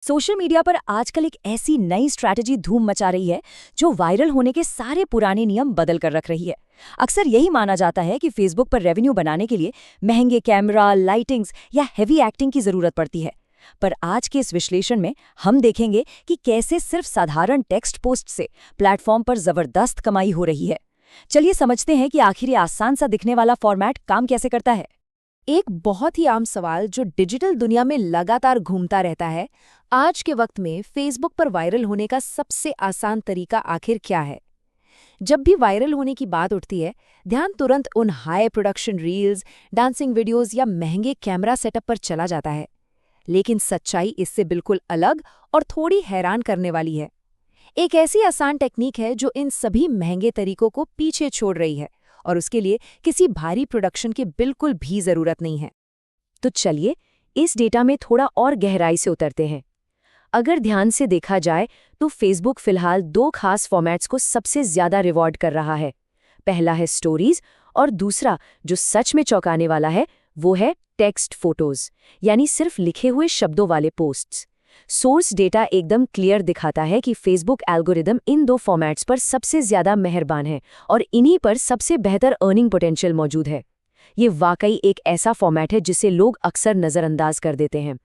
Social media पर आजकल एक ऐसी नई स्ट्रैटेजी धूम मचा रही है जो वायरल होने के सारे पुराने नियम बदल कर रख रही है। अक्सर यही माना जाता है कि फेसबुक पर रेवेन्यू बनाने के लिए महंगे कैमरा, लाइटिंग्स या हेवी एक्टिंग की जरूरत पड़ती है। पर आज के इस विश्लेषण में हम देखेंगे कि कैसे सिर्फ साधारण टेक्स्ट पोस्ट से प्लेटफॉर्म पर जबरदस्त कमाई हो रही है। चलिए समझते हैं कि आखिर ये आसान सा दिखने वाला फॉर्मेट काम कैसे करता है। एक बहुत ही आम सवाल जो डिजिटल दुनिया में लगातार घूमता रहता है, आज के वक्त में फेसबुक पर वायरल होने का सबसे आसान तरीका आखिर क्या है? जब भी वायरल होने की बात उठती है, ध्यान तुरंत उन high production reels, dancing videos या महंगे कैमरा सेटअप पर चला जाता है। लेकिन सच्चाई इससे बिल्कुल अलग और थोड़ी हैरान करने वाली है। एक ऐसी आसान टेक्निक है जो इन सभी महंगे तरीकों को पीछे छोड़ रही है, और उसके लिए किसी भारी प्रोडक्शन की बिल्कुल भी जरूरत नहीं है। तो चलिए इस डेटा में थोड़ा और गहराई से उतरते हैं। अगर ध्यान से देखा जाए तो फेसबुक फिलहाल दो खास फॉर्मेट्स को सबसे ज्यादा रिवॉर्ड कर रहा है। पहला है स्टोरीज और दूसरा, जो सच में चौंकाने वाला है, वो है टेक्स्ट फोटोज, यानी सिर्फ लिखे हुए शब्दों वाले पोस्ट्स। सोर्स डेटा एकदम क्लियर दिखाता है कि फेसबुक एल्गोरिदम इन दो फॉर्मेट्स पर सबसे ज्यादा मेहरबान है और इन्हीं पर सबसे बेहतर अर्निंग पोटेंशियल मौजूद है। ये वाकई एक ऐसा फॉर्मेट है जिसे लोग अक्सर नज़रअंदाज कर देते हैं।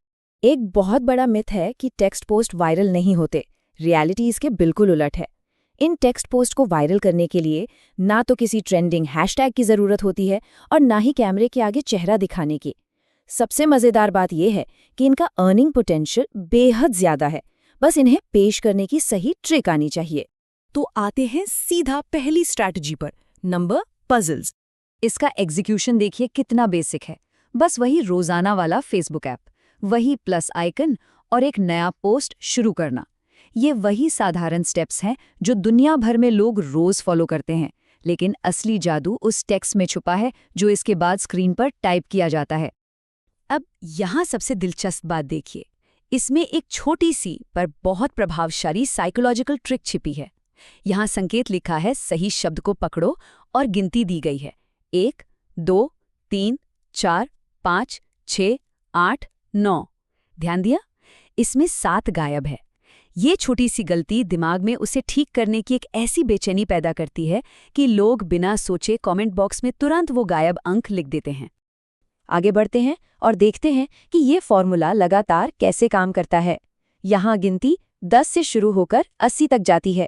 एक बहुत बड़ा मिथ है कि टेक्स्ट पोस्ट वायरल नहीं होते। रियलिटी इसके बिल्कुल उलट है। इन टेक्स्ट पोस्ट को वायरल करने के लिए ना तो किसी ट्रेंडिंग हैशटैग की जरूरत होती है और ना ही कैमरे के आगे चेहरा दिखाने की। सबसे मजेदार बात यह है कि इनका अर्निंग पोटेंशियल बेहद ज्यादा है, बस इन्हें पेश करने की सही ट्रिक आनी चाहिए। तो आते हैं सीधा पहली स्ट्रैटेजी पर, नंबर पजल्स। इसका एग्जीक्यूशन देखिए कितना बेसिक है। बस वही रोजाना वाला फेसबुक ऐप, वही प्लस आइकन और एक नया पोस्ट शुरू करना। ये वही साधारण स्टेप्स हैं जो दुनिया भर में लोग रोज फॉलो करते हैं, लेकिन असली जादू उस टेक्स्ट में छुपा है जो इसके बाद स्क्रीन पर टाइप किया जाता है। अब यहाँ सबसे दिलचस्प बात देखिए, इसमें एक छोटी सी पर बहुत प्रभावशाली साइकोलॉजिकल ट्रिक छिपी है। यहाँ संकेत लिखा है, सही शब्द को पकड़ो और गिनती दी गई है 1, 2, 3, 4, 5, 6, 8, 9। ध्यान दिया? इसमें 7 गायब है। ये छोटी सी गलती दिमाग में उसे ठीक करने की एक ऐसी बेचैनी पैदा करती है कि लोग बिना सोचे कमेंट बॉक्स में तुरंत वो गायब अंक लिख देते हैं। आगे बढ़ते हैं और देखते हैं कि ये फॉर्मूला लगातार कैसे काम करता है। यहाँ गिनती 10 से शुरू होकर 80 तक जाती है।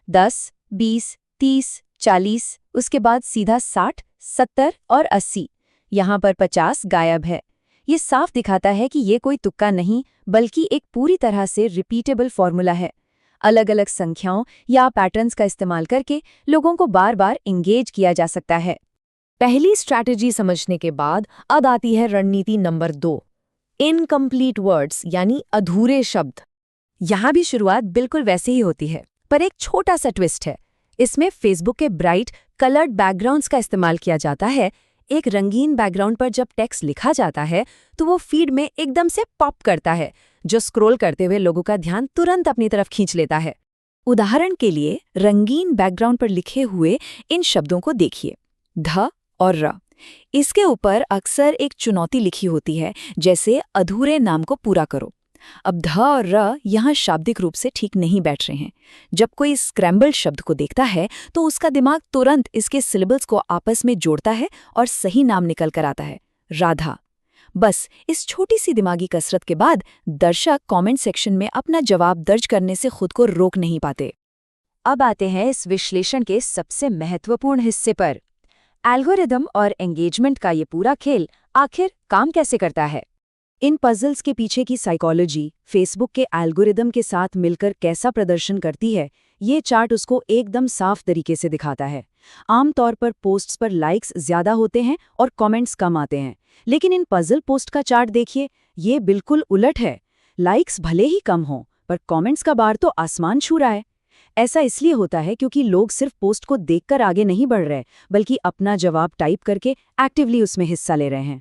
10, 20, 30, 40, उसके बाद सीधा 60, 70 और 80। यहाँ पर 50 गायब है। ये साफ दिखाता है कि ये कोई तुक्का नहीं, बल्कि एक पूरी तरह से रिपीटेबल फॉर्मूला है। अलग अलग संख्याओं या पैटर्न्स का इस्तेमाल करके लोगों को बार बार इंगेज किया जा सकता है। पहली स्ट्रैटेजी समझने के बाद अब आती है रणनीति नंबर 2, इनकम्प्लीट वर्ड्स यानी अधूरे शब्द। यहाँ भी शुरुआत बिल्कुल वैसे ही होती है, पर एक छोटा सा ट्विस्ट है। इसमें फेसबुक के ब्राइट कलर्ड बैकग्राउंड्स का इस्तेमाल किया जाता है। एक रंगीन बैकग्राउंड पर जब टेक्स्ट लिखा जाता है तो वो फीड में एकदम से पॉप करता है, जो स्क्रॉल करते हुए लोगों का ध्यान तुरंत अपनी तरफ खींच लेता है। उदाहरण के लिए रंगीन बैकग्राउंड पर लिखे हुए इन शब्दों को देखिए, ध और र। इसके ऊपर अक्सर एक चुनौती लिखी होती है, जैसे अधूरे नाम को पूरा करो। अब ध और र यहाँ शाब्दिक रूप से ठीक नहीं बैठ रहे हैं। जब कोई स्क्रैम्बल्ड शब्द को देखता है तो उसका दिमाग तुरंत इसके सिलेबल्स को आपस में जोड़ता है और सही नाम निकल कर आता है, राधा। बस इस छोटी सी दिमागी कसरत के बाद दर्शक कमेंट सेक्शन में अपना जवाब दर्ज करने से खुद को रोक नहीं पाते। अब आते हैं इस विश्लेषण के सबसे महत्वपूर्ण हिस्से पर। एल्गोरिदम और एंगेजमेंट का ये पूरा खेल आखिर काम कैसे करता है? इन पजल्स के पीछे की साइकोलॉजी फेसबुक के एल्गोरिदम के साथ मिलकर कैसा प्रदर्शन करती है, ये चार्ट उसको एकदम साफ तरीके से दिखाता है। आमतौर पर पोस्ट्स पर लाइक्स ज्यादा होते हैं और कमेंट्स कम आते हैं, लेकिन इन पजल पोस्ट का चार्ट देखिए, ये बिल्कुल उलट है। लाइक्स भले ही कम हों, पर कमेंट्स का बार तो आसमान छू रहा है। ऐसा इसलिए होता है क्योंकि लोग सिर्फ पोस्ट को देखकर आगे नहीं बढ़ रहे, बल्कि अपना जवाब टाइप करके एक्टिवली उसमें हिस्सा ले रहे हैं।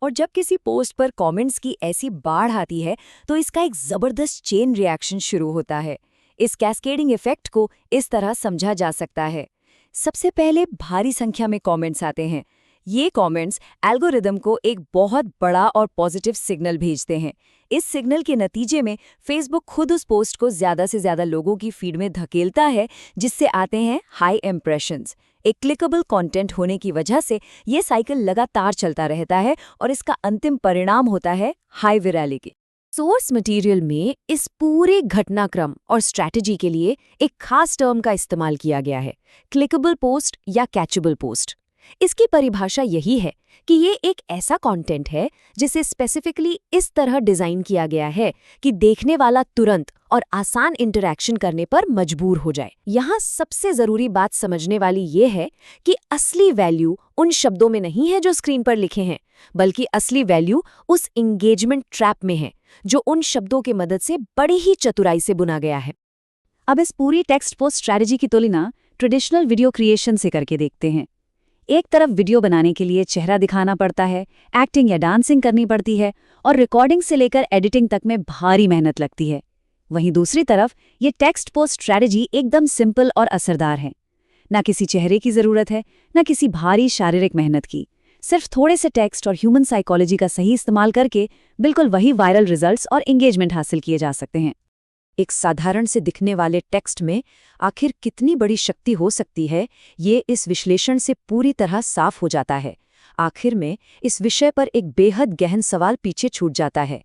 और जब किसी पोस्ट पर कमेंट्स की ऐसी बाढ़ आती है तो इसका एक जबरदस्त चेन रिएक्शन शुरू होता है। इस कैस्केडिंग इफेक्ट को इस तरह समझा जा सकता है। सबसे पहले भारी संख्या में कमेंट्स आते हैं। ये कमेंट्स एल्गोरिदम को एक बहुत बड़ा और पॉजिटिव सिग्नल भेजते हैं। इस सिग्नल के नतीजे में फेसबुक खुद उस पोस्ट को ज़्यादा से ज़्यादा लोगों की फीड में धकेलता है, जिससे आते हैं हाई इम्प्रेशंस। एक क्लिकेबल कंटेंट होने की वजह से ये साइकिल लगातार चलता रहता है और इसका अंतिम परिणाम होता है हाई विरैलिटी। सोर्स मटेरियल में इस पूरे घटनाक्रम और स्ट्रैटेजी के लिए एक खास टर्म का इस्तेमाल किया गया है, क्लिकेबल पोस्ट या कैचेबल पोस्ट। इसकी परिभाषा यही है कि ये एक ऐसा कंटेंट है जिसे स्पेसिफिकली इस तरह डिजाइन किया गया है कि देखने वाला तुरंत और आसान इंटरैक्शन करने पर मजबूर हो जाए। यहाँ सबसे जरूरी बात समझने वाली ये है कि असली वैल्यू उन शब्दों में नहीं है जो स्क्रीन पर लिखे हैं, बल्कि असली वैल्यू उस एंगेजमेंट ट्रैप में है जो उन शब्दों की मदद से बड़ी ही चतुराई से बुना गया है। अब इस पूरी टेक्स्ट पोस्ट स्ट्रैटेजी की तुलना ट्रेडिशनल वीडियो क्रिएशन से करके देखते हैं। एक तरफ वीडियो बनाने के लिए चेहरा दिखाना पड़ता है, एक्टिंग या डांसिंग करनी पड़ती है और रिकॉर्डिंग से लेकर एडिटिंग तक में भारी मेहनत लगती है। वहीं दूसरी तरफ ये टेक्स्ट पोस्ट स्ट्रैटेजी एकदम सिंपल और असरदार है। ना किसी चेहरे की जरूरत है, ना किसी भारी शारीरिक मेहनत की। सिर्फ थोड़े से टेक्स्ट और ह्यूमन साइकोलॉजी का सही इस्तेमाल करके बिल्कुल वही वायरल रिजल्ट्स और एंगेजमेंट हासिल किए जा सकते हैं। एक साधारण से दिखने वाले टेक्स्ट में आखिर कितनी बड़ी शक्ति हो सकती है, ये इस विश्लेषण से पूरी तरह साफ हो जाता है। आखिर में इस विषय पर एक बेहद गहन सवाल पीछे छूट जाता है।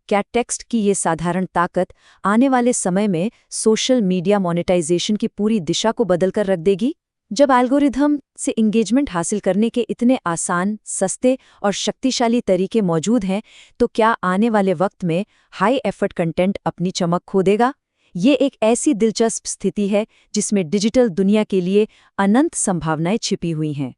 क्या टेक्स्ट की ये साधारण ताकत आने वाले समय में सोशल मीडिया मोनेटाइजेशन की पूरी दिशा को बदलकर रख देगी? जब एल्गोरिथम से एंगेजमेंट हासिल करने के इतने आसान, सस्ते और शक्तिशाली तरीके मौजूद हैं, तो क्या आने वाले वक्त में हाई एफर्ट कंटेंट अपनी चमक खो देगा? ये एक ऐसी दिलचस्प स्थिति है जिसमें डिजिटल दुनिया के लिए अनंत संभावनाएं छिपी हुई हैं।